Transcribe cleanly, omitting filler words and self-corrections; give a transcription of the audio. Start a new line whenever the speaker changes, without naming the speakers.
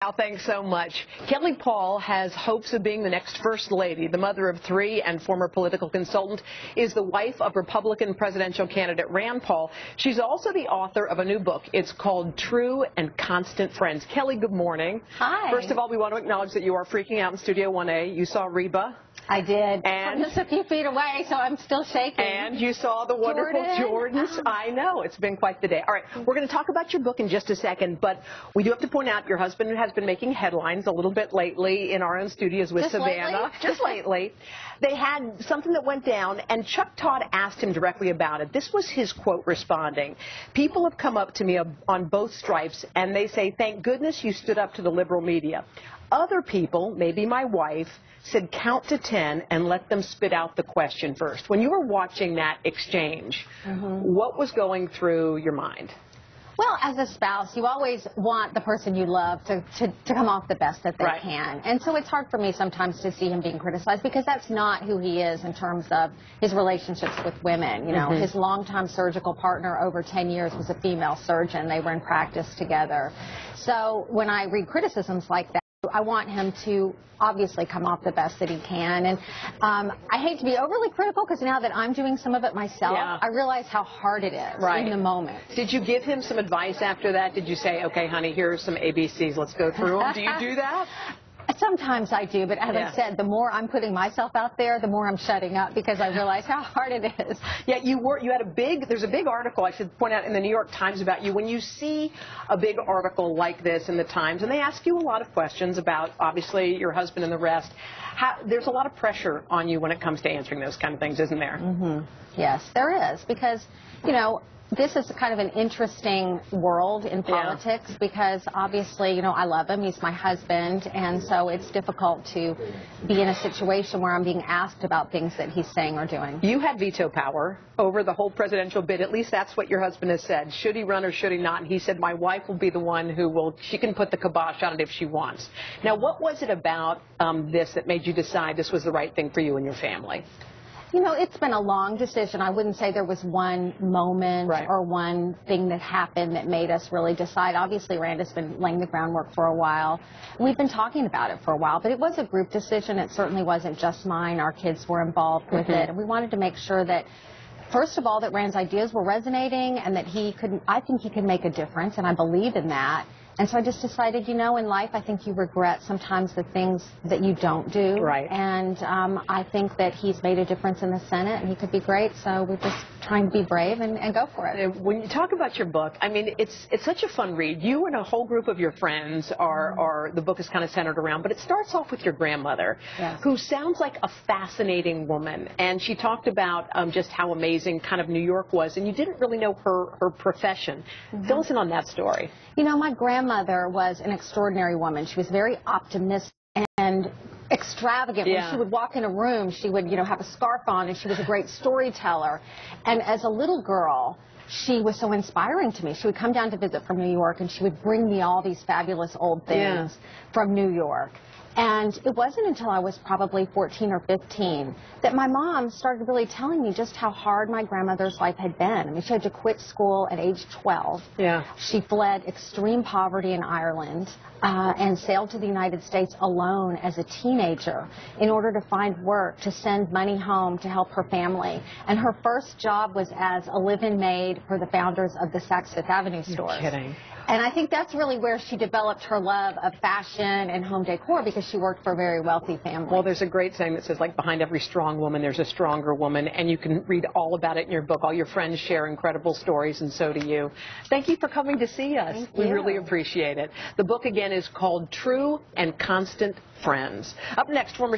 Al, thanks so much. Kelley Paul has hopes of being the next First Lady. The mother of three and former political consultant is the wife of Republican presidential candidate Rand Paul. She's also the author of a new book. It's called True and Constant Friends. Kelley, good morning.
Hi.
First of all, we want to acknowledge that you are freaking out in Studio 1A. You saw Reba.
I did.
And
just a few feet away, so I'm still shaking.
And you saw the wonderful Jordans. I know. It's been quite the day. All right. We're going to talk about your book in just a second, but we do have to point out your husband has been making headlines a little bit lately in our own studios with Savannah. Just lately. They had something that went down, and Chuck Todd asked him directly about it. This was his quote responding. People have come up to me on both stripes, and they say, thank goodness you stood up to the liberal media. Other people, maybe my wife, said count to 10 and let them spit out the question first. When you were watching that exchange, what was going through your mind?
Well, as a spouse, you always want the person you love to come off the best that they can. And so it's hard for me sometimes to see him being criticized because that's not who he is in terms of his relationships with women. You know, his longtime surgical partner over 10 years was a female surgeon. They were in practice together. So when I read criticisms like that, I want him to obviously come off the best that he can. And I hate to be overly critical because now that I'm doing some of it myself, I realize how hard it is in the moment.
Did you give him some advice after that? Did you say, okay, honey, here's some ABCs, let's go through them? Do you do that?
Sometimes I do, but as I said, the more I'm putting myself out there, the more I'm shutting up because I realize how hard it is.
Yeah, there's a big article, I should point out, in the New York Times about you. When you see a big article like this in the Times, and they ask you a lot of questions about, obviously, your husband and the rest, there's a lot of pressure on you when it comes to answering those kind of things, isn't there?
Yes, there is, because, you know, this is kind of an interesting world in politics because obviously, you know, I love him. He's my husband. And so it's difficult to be in a situation where I'm being asked about things that he's saying or doing.
You had veto power over the whole presidential bid. At least that's what your husband has said. Should he run or should he not? And he said, my wife will be the one she can put the kibosh on it if she wants. Now, what was it about this that made you decide this was the right thing for you and your family?
You know, it's been a long decision. I wouldn't say there was one moment or one thing that happened that made us really decide. Obviously, Rand has been laying the groundwork for a while. We've been talking about it for a while, but it was a group decision. It certainly wasn't just mine. Our kids were involved with it. And we wanted to make sure that, first of all, that Rand's ideas were resonating and that I think he could make a difference, and I believe in that. And so I just decided, you know, in life, I think you regret sometimes the things that you don't do. And I think that he's made a difference in the Senate, and he could be great. So we're just trying to be brave and go for it.
When you talk about your book, I mean, it's such a fun read. You and a whole group of your friends the book is kind of centered around, but it starts off with your grandmother, who sounds like a fascinating woman. And she talked about just how amazing kind of New York was, and you didn't really know her profession. Fill us in on that story.
You know, my grandmother was an extraordinary woman. She was very optimistic and extravagant. When she would walk in a room, she would, you know, have a scarf on, and she was a great storyteller. And as a little girl, she was so inspiring to me. She would come down to visit from New York, and she would bring me all these fabulous old things from New York. And it wasn't until I was probably 14 or 15 that my mom started really telling me just how hard my grandmother's life had been. I mean, she had to quit school at age 12. She fled extreme poverty in Ireland and sailed to the United States alone as a teenager in order to find work, to send money home to help her family. And her first job was as a live-in maid for the founders of the Saks Fifth Avenue stores.
You're kidding.
And I think that's really where she developed her love of fashion and home decor, because she worked for a very wealthy family.
Well, there's a great saying that says, like, behind every strong woman, there's a stronger woman. And you can read all about it in your book. All your friends share incredible stories, and so do you. Thank you for coming to see us.
Thank you.
We really appreciate it. The book, again, is called True and Constant Friends. Up next, former